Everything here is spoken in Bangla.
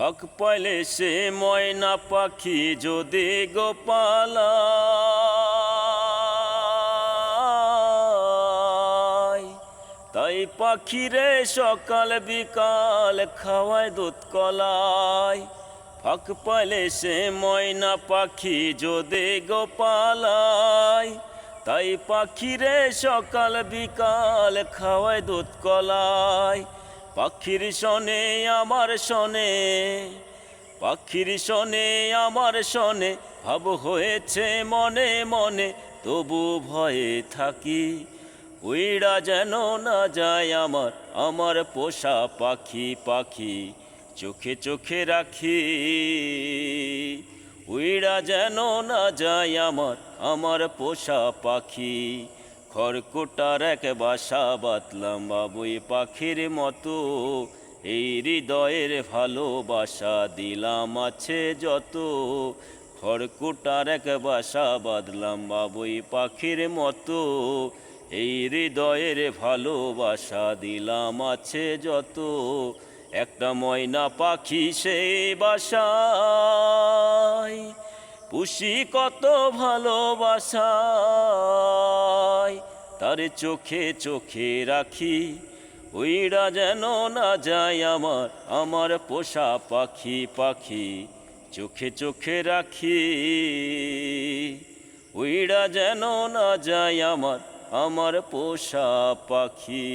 হক পাইলে সে ময়না পাখি যদি গোপালায়, তাই পাখিরে সকাল বিকাল খাওয়ায় দুধ কলায়। হক পাইলে সে ময়না পাখি যদি গোপালায়, তাই পাখিরে সকাল বিকাল খাওয়ায় দুধ কলায়। পাখির শোনে আমার শোনে, পাখির শোনে আমার শোনে, ভাব হয়েছে মনে মনে, তবু ভয়ে থাকি। উইড়া যেন না যায় আমার, আমার পোষা পাখি পাখি চোখে চোখে রাখি। উইড়া যেন না যায় আমার, আমার পোষা পাখি। খড়কুটার এক বাসা বাঁধলাম বাবুই পাখির মতো, এই হৃদয়ের ভালোবাসা দিলাম আছে যত। খড়কুটার এক বাসা বাঁধলাম বাবুই পাখির মতো, এই হৃদয়ের ভালোবাসা দিলাম আছে যত। একটা ময়না পাখি সেই বাসায় পুষি কত ভালোবাসায়, তার চোখে চোখে রাখি। উইড়া যেন না যায় আমার, আমার পোষা পাখি পাখি চোখে চোখে রাখি। উইড়া যেন না যায় আমার, আমার পোষা পাখি।